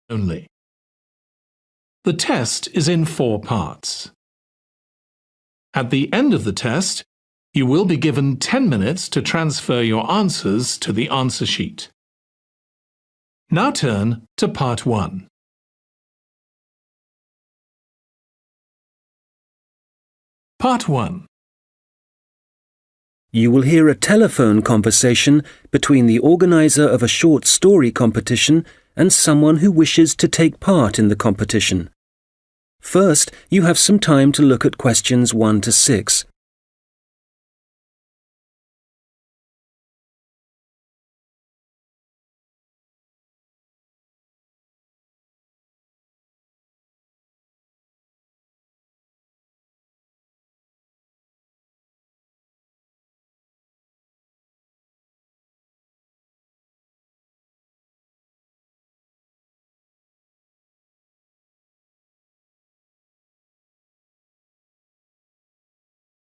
only. The test is in 4 parts. At the end of the test, you will be given 10 minutes to transfer your answers to the answer sheet. Now turn to Part 1. Part 1. You will hear a telephone conversation between the organizer of a short story competition and someone who wishes to take part in the competition. First, you have some time to look at questions 1 to 6.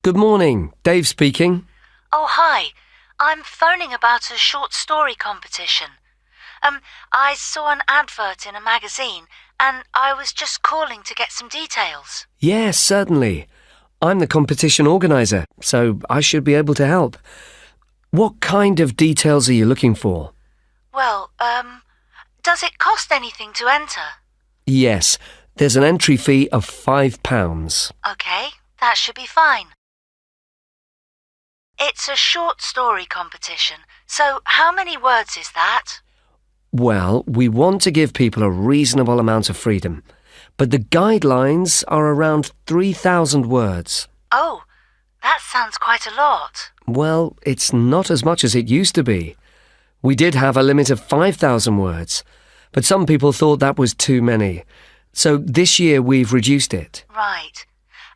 Good morning, Dave speaking. Oh, hi. I'm phoning about a short story competition. I saw an advert in a magazine and I was just calling to get some details. Yes, certainly. I'm the competition organizer, so I should be able to help. What kind of details are you looking for? Well, does it cost anything to enter? Yes, there's an entry fee of £5. Okay, that should be fine. It's a short story competition, so how many words is that? Well, we want to give people a reasonable amount of freedom, but the guidelines are around 3,000 words. Oh, that sounds quite a lot. Well, it's not as much as it used to be. We did have a limit of 5,000 words, but some people thought that was too many. So this year we've reduced it. Right.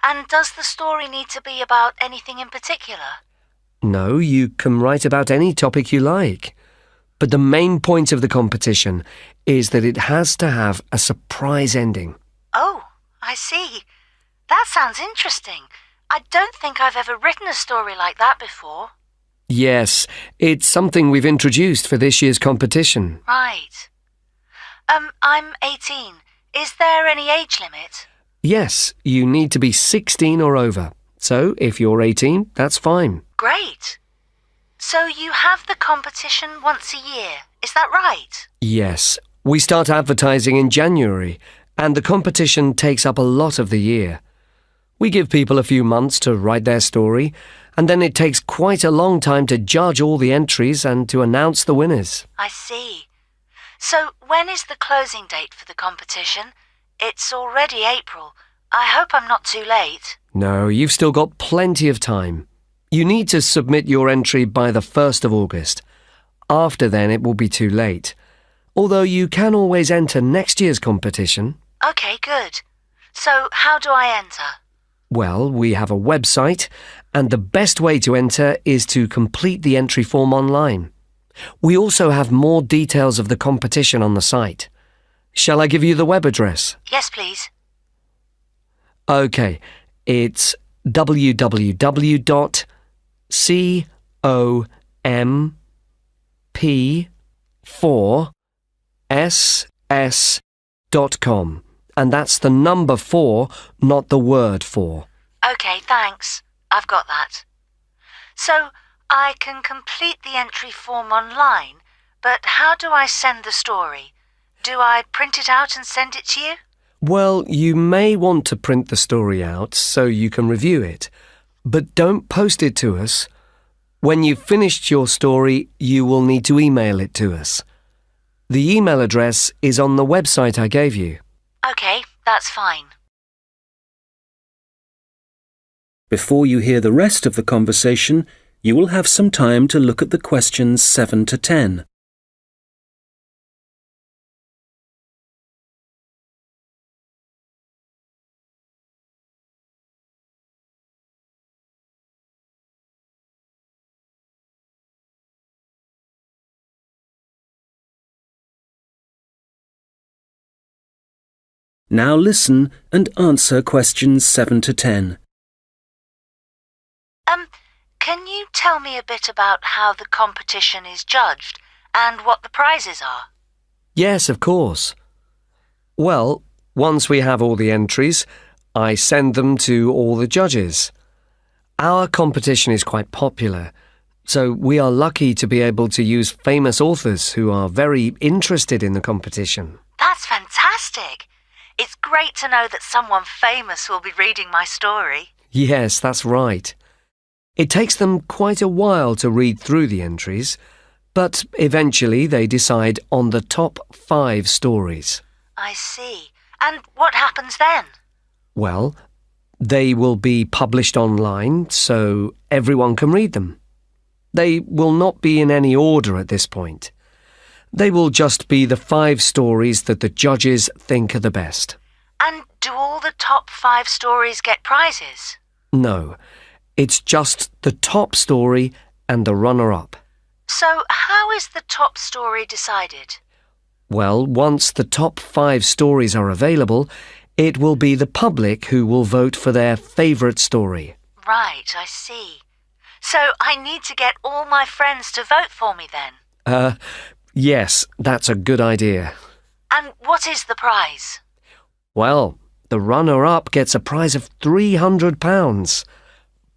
And does the story need to be about anything in particular? No, you can write about any topic you like. But the main point of the competition is that it has to have a surprise ending. Oh, I see. That sounds interesting. I don't think I've ever written a story like that before. Yes, it's something we've introduced for this year's competition. Right. I'm 18. Is there any age limit? Yes, you need to be 16 or over. So if you're 18, that's fine. Great. So you have the competition once a year, is that right? Yes, we start advertising in January, and the competition takes up a lot of the year. We give people a few months to write their story, and then it takes quite a long time to judge all the entries and to announce the winners. I see. So when is the closing date for the competition? It's already April. I hope I'm not too late. No, you've still got plenty of time. You need to submit your entry by the 1st of August. After then, it will be too late. Although you can always enter next year's competition. Okay, good. So how do I enter? Well, we have a website, and the best way to enter is to complete the entry form online. We also have more details of the competition on the site. Shall I give you the web address? Yes, please. Okay, it's www.comp4ss.com, and that's the number 4, not the word 4. Okay, thanks. I've got that. So I can complete the entry form online, but how do I send the story? Do I print it out and send it to you? Well, you may want to print the story out so you can review it, but don't post it to us. When you've finished your story, you will need to email it to us. The email address is on the website I gave you. Okay, that's fine. Before you hear the rest of the conversation, you will have some time to look at the questions 7 to 10. Now listen and answer questions 7 to 10. Can you tell me a bit about how the competition is judged and what the prizes are? Yes, of course. Well, once we have all the entries, I send them to all the judges. Our competition is quite popular, so we are lucky to be able to use famous authors who are very interested in the competition. That's fantastic. It's great to know that someone famous will be reading my story. Yes, that's right. It takes them quite a while to read through the entries, but eventually they decide on the top 5 stories. I see. And what happens then? Well, they will be published online so everyone can read them. They will not be in any order at this point. They will just be the 5 stories that the judges think are the best. And do all the top 5 stories get prizes? No, it's just the top story and the runner-up. So how is the top story decided? Well, once the top 5 stories are available, it will be the public who will vote for their favourite story. Right, I see. So I need to get all my friends to vote for me then? Yes, that's a good idea. And what is the prize? Well, the runner-up gets a prize of £300,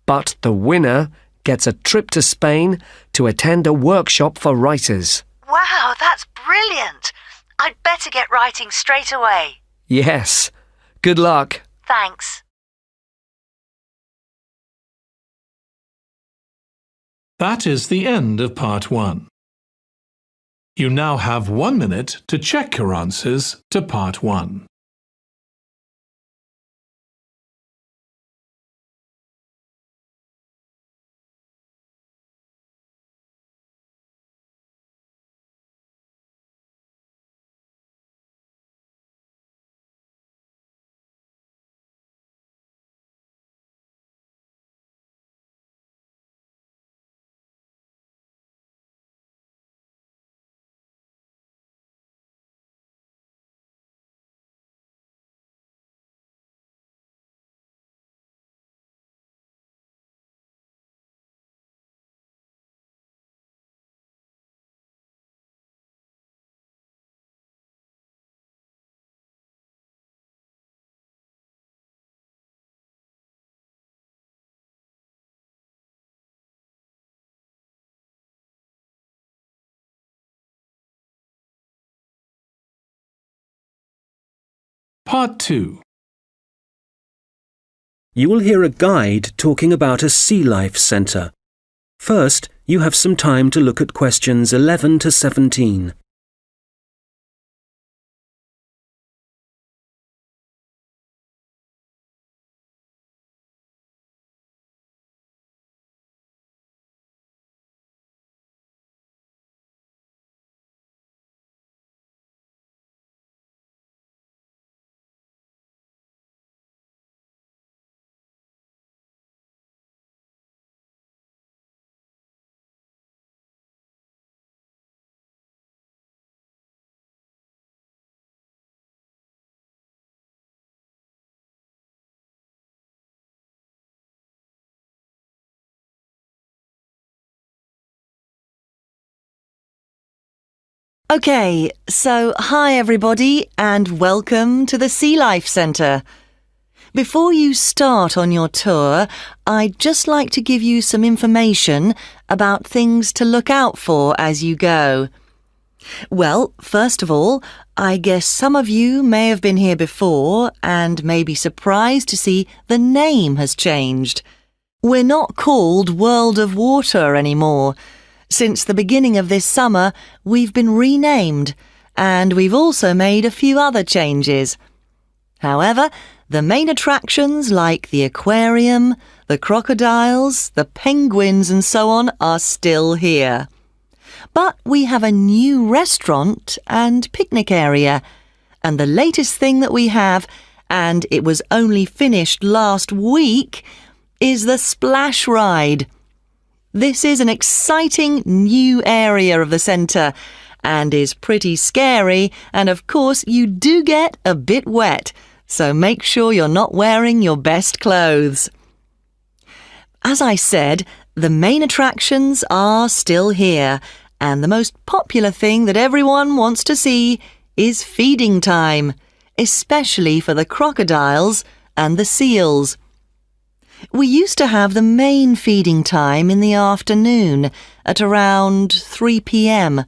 but the winner gets a trip to Spain to attend a workshop for writers. Wow, that's brilliant! I'd better get writing straight away. Yes. Good luck. Thanks. That is the end of part 1. You now have 1 minute to check your answers to part 1. Part 2. You will hear a guide talking about a sea life centre. First, you have some time to look at questions 11 to 17. OK, so hi everybody and welcome to the Sea Life Centre. Before you start on your tour, I'd just like to give you some information about things to look out for as you go. Well, first of all, I guess some of you may have been here before and may be surprised to see the name has changed. We're not called World of Water anymore. Since the beginning of this summer, we've been renamed, and we've also made a few other changes. However, the main attractions like the aquarium, the crocodiles, the penguins and so on are still here. But we have a new restaurant and picnic area, and the latest thing that we have, and it was only finished last week, is the splash ride. This is an exciting new area of the centre and is pretty scary, and of course you do get a bit wet, so make sure you're not wearing your best clothes. As I said, the main attractions are still here, and the most popular thing that everyone wants to see is feeding time. especially for the crocodiles and the seals. We used to have the main feeding time in the afternoon at around 3 p.m.,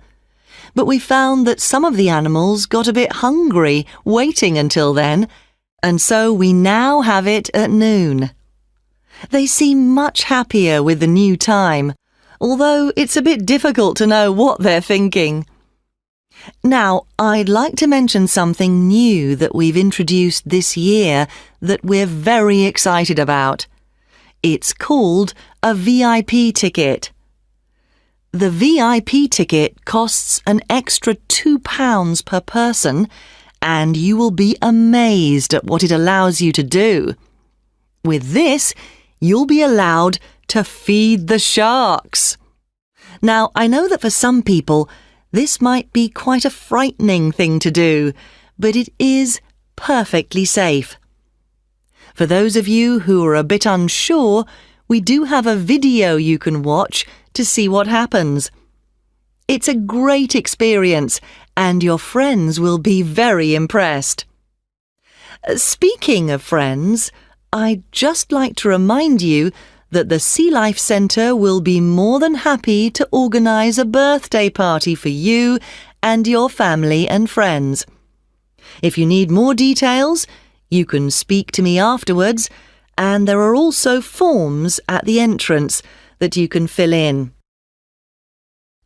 but we found that some of the animals got a bit hungry waiting until then, and so we now have it at noon. They seem much happier with the new time, although it's a bit difficult to know what they're thinking. Now, I'd like to mention something new that we've introduced this year that we're very excited about. It's called a VIP ticket. The VIP ticket costs an extra £2 per person, and you will be amazed at what it allows you to do. With this, you'll be allowed to feed the sharks. Now, I know that for some people, this might be quite a frightening thing to do, but it is perfectly safe. For those of you who are a bit unsure, we do have a video you can watch to see what happens. It's a great experience, and your friends will be very impressed. Speaking of friends, I'd just like to remind you that the Sea Life Centre will be more than happy to organise a birthday party for you and your family and friends. If you need more details, you can speak to me afterwards, and there are also forms at the entrance that you can fill in.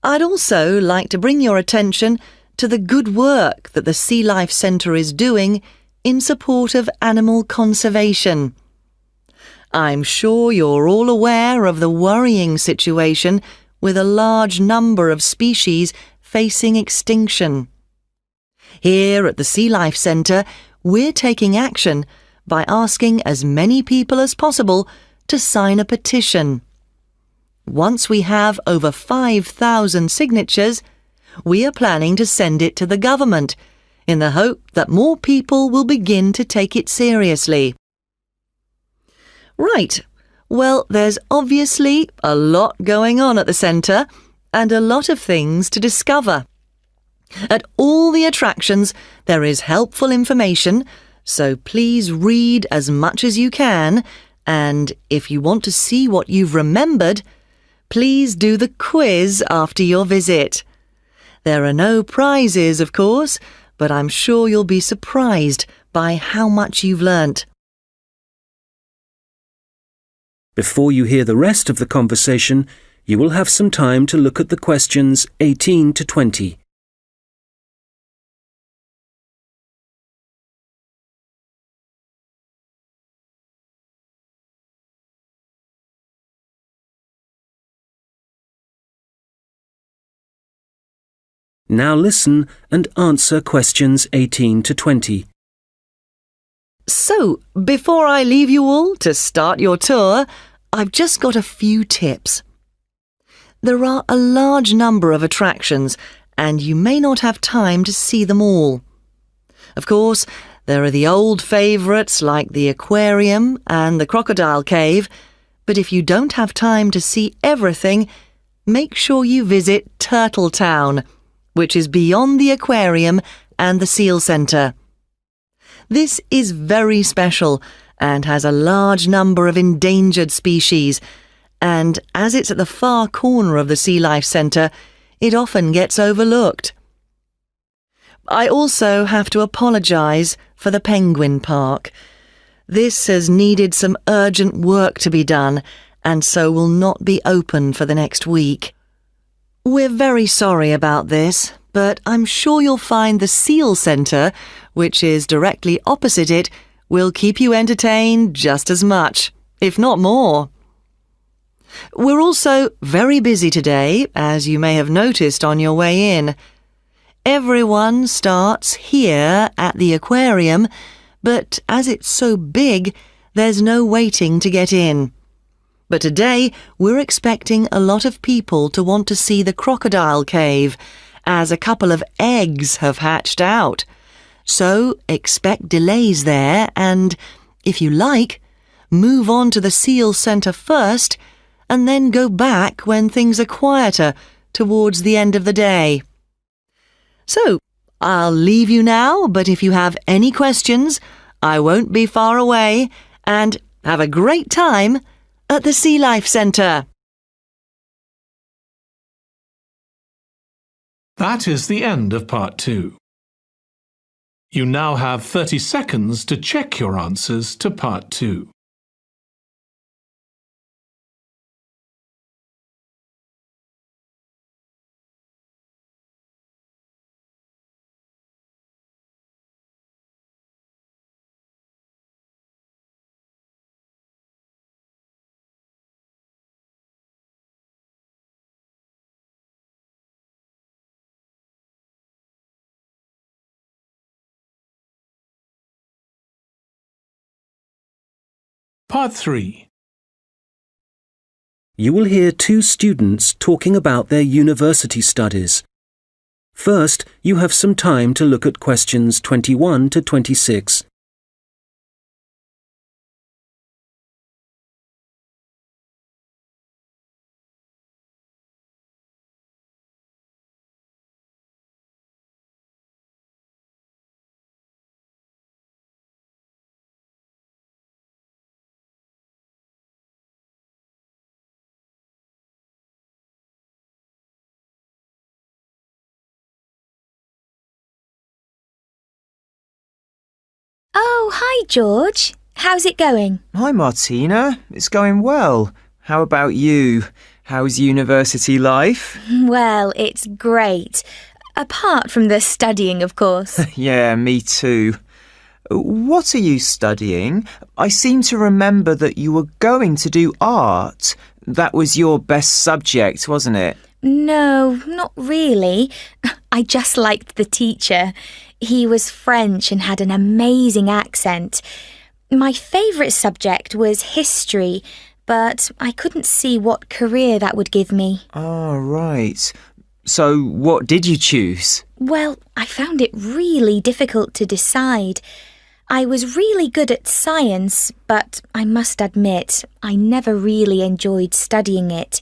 I'd also like to bring your attention to the good work that the Sea Life Centre is doing in support of animal conservation. I'm sure you're all aware of the worrying situation with a large number of species facing extinction. Here at the Sea Life Centre, we're taking action by asking as many people as possible to sign a petition. Once we have over 5,000 signatures, we are planning to send it to the government in the hope that more people will begin to take it seriously. Right, well, there's obviously a lot going on at the centre and a lot of things to discover. At all the attractions, there is helpful information, so please read as much as you can, and if you want to see what you've remembered, please do the quiz after your visit. There are no prizes, of course, but I'm sure you'll be surprised by how much you've learnt. Before you hear the rest of the conversation, you will have some time to look at the questions 18 to 20. Now listen and answer questions 18 to 20. So, before I leave you all to start your tour, I've just got a few tips. There are a large number of attractions, and you may not have time to see them all. Of course, there are the old favourites like the aquarium and the crocodile cave, but if you don't have time to see everything, make sure you visit Turtle Town, which is beyond the aquarium and the seal centre. This is very special and has a large number of endangered species, and as it's at the far corner of the Sea Life Centre, it often gets overlooked. I also have to apologise for the Penguin Park. This has needed some urgent work to be done, and so will not be open for the next week. We're very sorry about this, but I'm sure you'll find the Seal Centre, which is directly opposite it, will keep you entertained just as much, if not more. We're also very busy today, as you may have noticed on your way in. Everyone starts here at the aquarium, but as it's so big, there's no waiting to get in. But today, we're expecting a lot of people to want to see the crocodile cave, as a couple of eggs have hatched out. So expect delays there and, if you like, move on to the Seal Centre first and then go back when things are quieter towards the end of the day. So, I'll leave you now, but if you have any questions, I won't be far away, and have a great time at the Sea Life Centre. That is the end of Part 2. You now have 30 seconds to check your answers to Part 2. Part 3. You will hear two students talking about their university studies. First, you have some time to look at questions 21 to 26. Oh, hi, George. How's it going? Hi, Martina. It's going well. How about you? How's university life? Well, it's great. Apart from the studying, of course. Yeah, me too. What are you studying? I seem to remember that you were going to do art. That was your best subject, wasn't it? No, not really. I just liked the teacher. He was French and had an amazing accent. My favourite subject was history, but I couldn't see what career that would give me. Oh, right. So what did you choose? Well, I found it really difficult to decide. I was really good at science, but I must admit, I never really enjoyed studying it.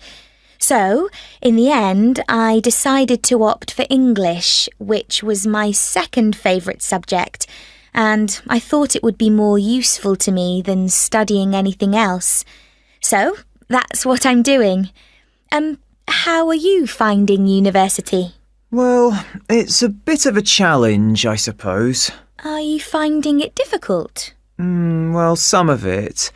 So, in the end, I decided to opt for English, which was my second favourite subject, and I thought it would be more useful to me than studying anything else. So, that's what I'm doing. How are you finding university? Well, it's a bit of a challenge, I suppose. Are you finding it difficult? Well, some of it.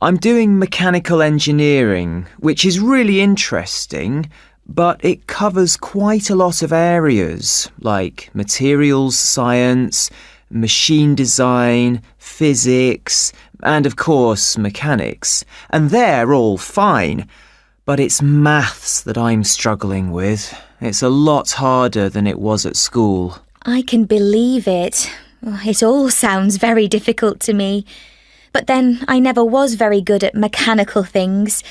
I'm doing mechanical engineering, which is really interesting, but it covers quite a lot of areas, like materials science, machine design, physics, and of course mechanics. And they're all fine, but it's maths that I'm struggling with. It's a lot harder than it was at school. I can believe it. It all sounds very difficult to me. But then I never was very good at mechanical things.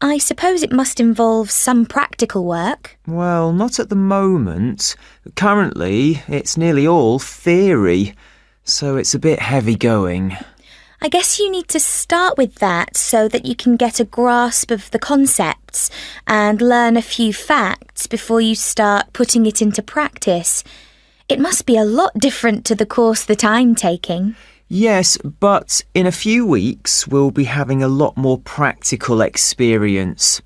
I suppose it must involve some practical work. Well, not at the moment. Currently, it's nearly all theory, so it's a bit heavy going. I guess you need to start with that so that you can get a grasp of the concepts and learn a few facts before you start putting it into practice. It must be a lot different to the course that I'm taking. Yes, but in a few weeks we'll be having a lot more practical experience.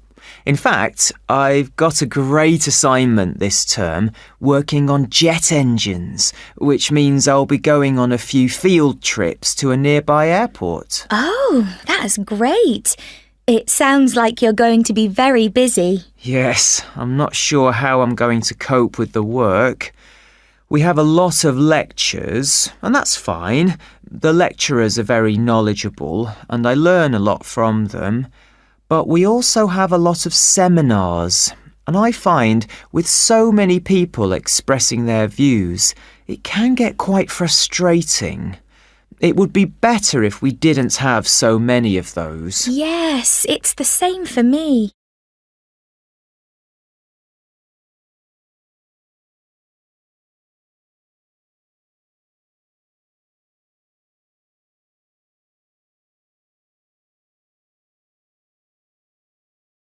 In fact, I've got a great assignment this term working on jet engines, which means I'll be going on a few field trips to a nearby airport. Oh, that's great. It sounds like you're going to be very busy. Yes, I'm not sure how I'm going to cope with the work. We have a lot of lectures, and that's fine. The lecturers are very knowledgeable, and I learn a lot from them. But we also have a lot of seminars, and I find with so many people expressing their views, it can get quite frustrating. It would be better if we didn't have so many of those. Yes, it's the same for me.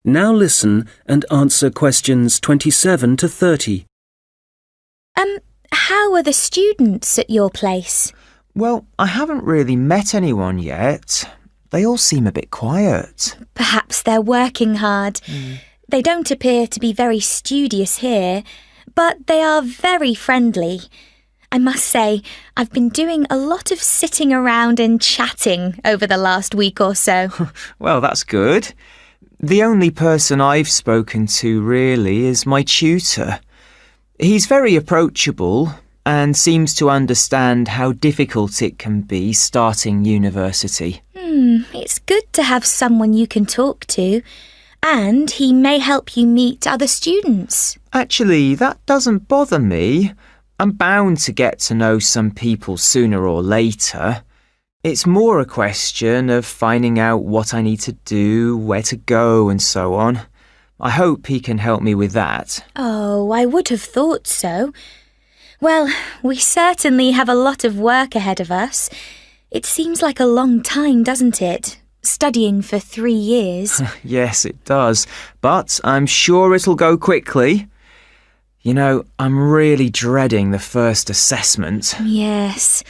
Now listen and answer questions 27 to 30. how are the students at your place? Well, I haven't really met anyone yet. They all seem a bit quiet. Perhaps they're working hard. They don't appear to be very studious here, but they are very friendly. I must say, I've been doing a lot of sitting around and chatting over the last week or so. Well, that's good. The only person I've spoken to really is my tutor. He's very approachable and seems to understand how difficult it can be starting university. It's good to have someone you can talk to, and he may help you meet other students. Actually, that doesn't bother me. I'm bound to get to know some people sooner or later. It's more a question of finding out what I need to do, where to go, and so on. I hope he can help me with that. Oh, I would have thought so. Well, we certainly have a lot of work ahead of us. It seems like a long time, doesn't it? Studying for 3 years. Yes, it does. But I'm sure it'll go quickly. You know, I'm really dreading the first assessment. Yes.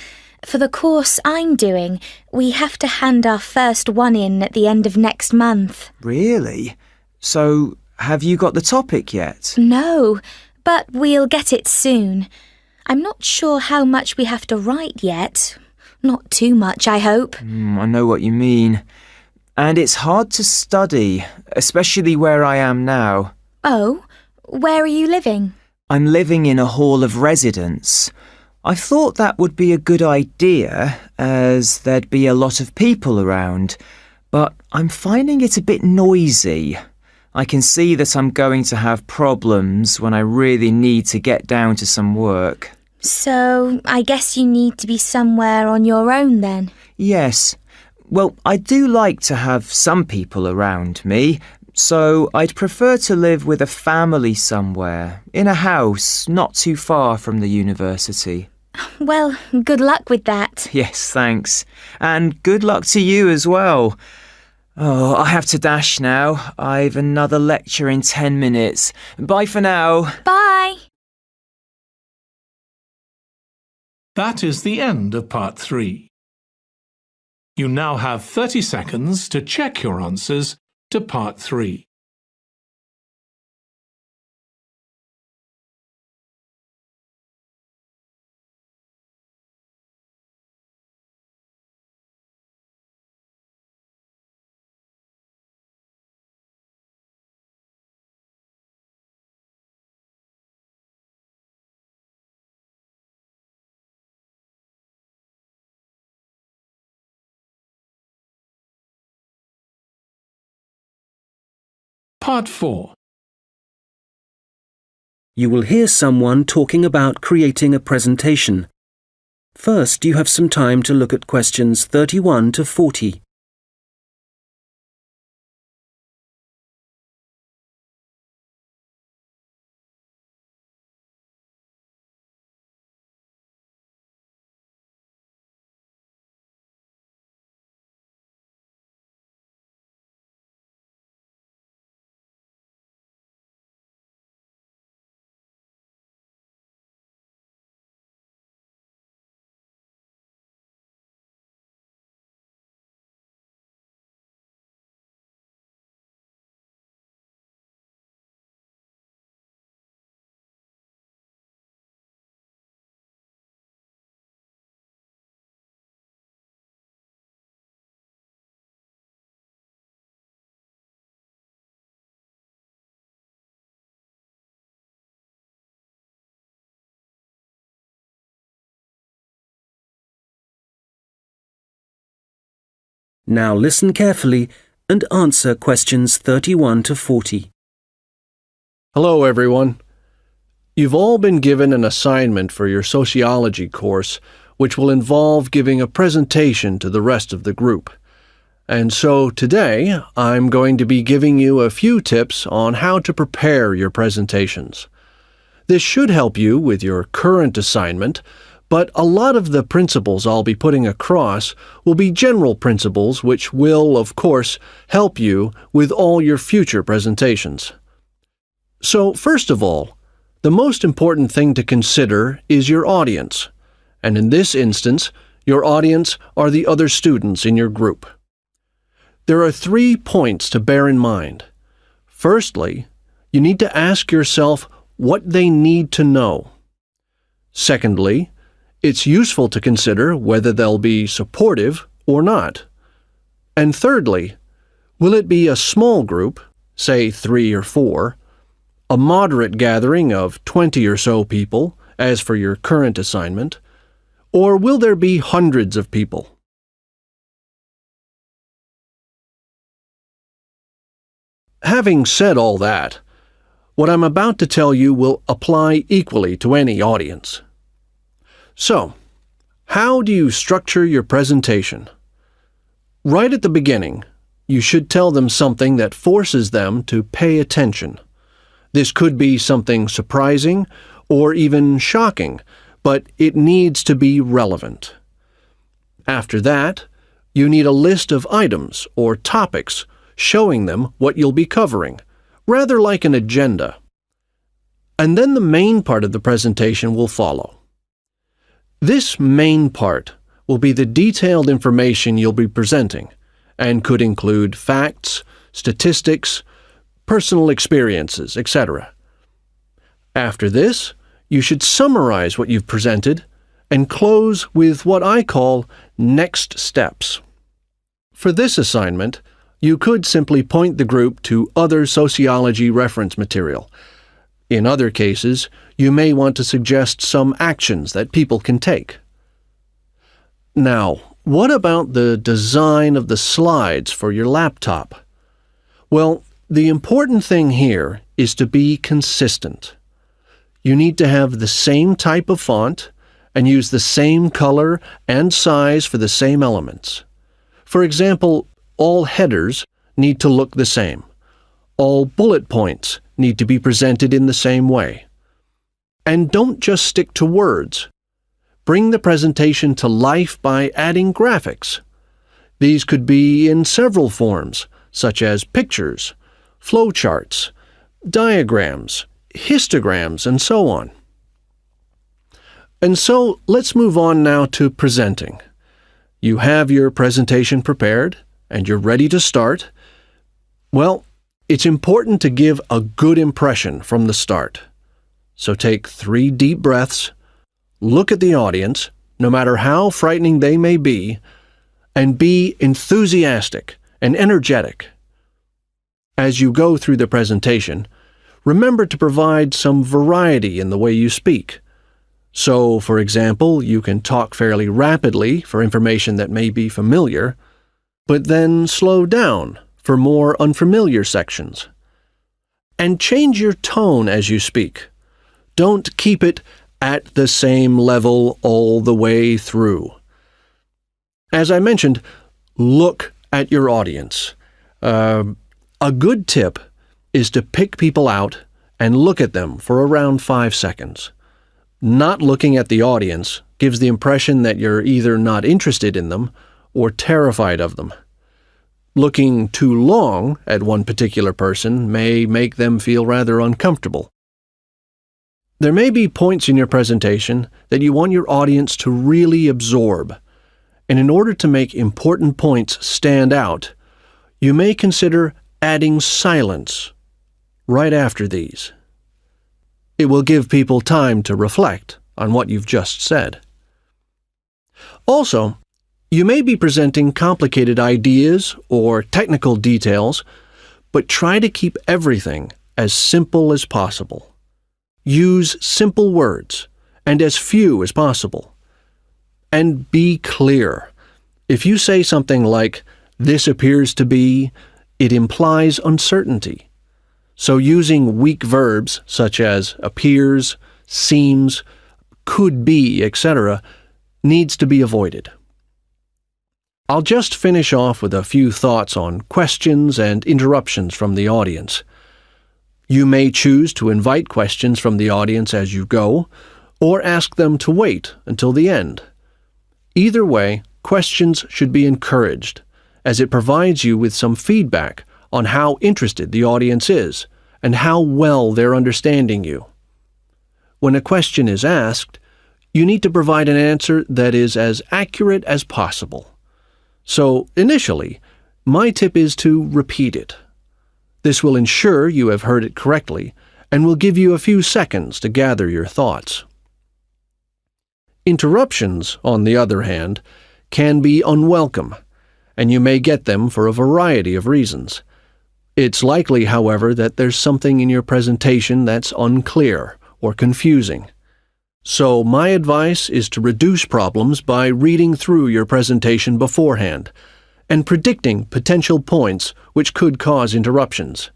For the course I'm doing, we have to hand our first one in at the end of next month. Really? So, have you got the topic yet? No, but we'll get it soon. I'm not sure how much we have to write yet. Not too much, I hope. I know what you mean. And it's hard to study, especially where I am now. Oh, where are you living? I'm living in a hall of residence. I thought that would be a good idea, as there'd be a lot of people around, but I'm finding it a bit noisy. I can see that I'm going to have problems when I really need to get down to some work. So, I guess you need to be somewhere on your own then? Yes. Well, I do like to have some people around me, so I'd prefer to live with a family somewhere, in a house not too far from the university. Well, good luck with that. Yes, thanks. And good luck to you as well. Oh, I have to dash now. I've another lecture in 10 minutes. Bye for now. Bye. That is the end of part 3. You now have 30 seconds to check your answers to part 3. Part 4. You will hear someone talking about creating a presentation. First, you have some time to look at questions 31 to 40. Now listen carefully and answer questions 31 to 40. Hello, everyone. You've all been given an assignment for your sociology course, which will involve giving a presentation to the rest of the group. And so today, I'm going to be giving you a few tips on how to prepare your presentations. This should help you with your current assignment, but a lot of the principles I'll be putting across will be general principles which will, of course, help you with all your future presentations. So, first of all, The most important thing to consider is your audience, and in this instance, your audience are the other students in your group. There are 3 points to bear in mind. Firstly, you need to ask yourself what they need to know. Secondly, it's useful to consider whether they'll be supportive or not. And thirdly, will it be a small group, say 3 or 4, a moderate gathering of 20 or so people, as for your current assignment, or will there be hundreds of people? Having said all that, what I'm about to tell you will apply equally to any audience. So, how do you structure your presentation? Right at the beginning, you should tell them something that forces them to pay attention. This could be something surprising or even shocking, but it needs to be relevant. After that, you need a list of items or topics showing them what you'll be covering, rather like an agenda. And then the main part of the presentation will follow. This main part will be the detailed information you'll be presenting, and could include facts, statistics, personal experiences, etc. After this, you should summarize what you've presented and close with what I call next steps. For this assignment, you could simply point the group to other sociology reference material. In other cases, you may want to suggest some actions that people can take. Now, what about the design of the slides for your laptop? Well, the important thing here is to be consistent. You need to have the same type of font and use the same color and size for the same elements. For example, all headers need to look the same. All bullet points need to be presented in the same way. And don't just stick to words. Bring the presentation to life by adding graphics. These could be in several forms, such as pictures, flowcharts, diagrams, histograms, and so on. And so let's move on now to presenting. You have your presentation prepared, and you're ready to start. Well, it's important to give a good impression from the start. So take 3 deep breaths, look at the audience, no matter how frightening they may be, and be enthusiastic and energetic. As you go through the presentation, remember to provide some variety in the way you speak. So, for example, you can talk fairly rapidly for information that may be familiar, but then slow down for more unfamiliar sections. And change your tone as you speak. Don't keep it at the same level all the way through. As I mentioned, look at your audience. A good tip is to pick people out and look at them for around 5 seconds. Not looking at the audience gives the impression that you're either not interested in them or terrified of them. Looking too long at one particular person may make them feel rather uncomfortable. There may be points in your presentation that you want your audience to really absorb, and in order to make important points stand out, you may consider adding silence right after these. It will give people time to reflect on what you've just said. Also, you may be presenting complicated ideas or technical details, but try to keep everything as simple as possible. Use simple words and as few as possible. And be clear. If you say something like, "This appears to be," it implies uncertainty. So using weak verbs such as appears, seems, could be, etc., needs to be avoided. I'll just finish off with a few thoughts on questions and interruptions from the audience. You may choose to invite questions from the audience as you go, or ask them to wait until the end. Either way, questions should be encouraged, as it provides you with some feedback on how interested the audience is and how well they're understanding you. when a question is asked, you need to provide an answer that is as accurate as possible. So, initially, my tip is to repeat it. This will ensure you have heard it correctly and will give you a few seconds to gather your thoughts. Interruptions, on the other hand, can be unwelcome, and you may get them for a variety of reasons. It's likely, however, that there's something in your presentation that's unclear or confusing. So my advice is to reduce problems by reading through your presentation beforehand and predicting potential points which could cause interruptions.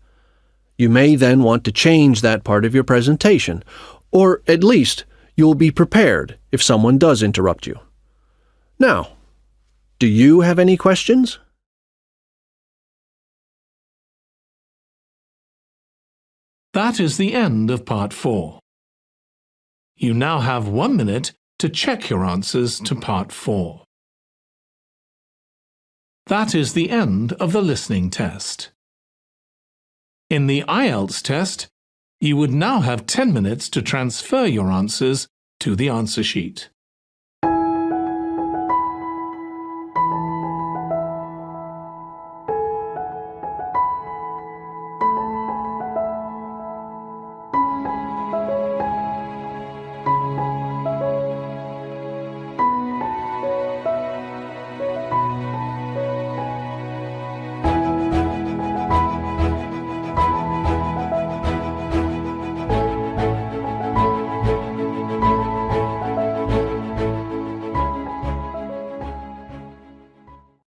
You may then want to change that part of your presentation, or at least you'll be prepared if someone does interrupt you. Now, do you have any questions? That is the end of Part 4. You now have 1 minute to check your answers to Part 4. That is the end of the listening test. In the Ielts test, you would now have 10 minutes to transfer your answers to the answer sheet.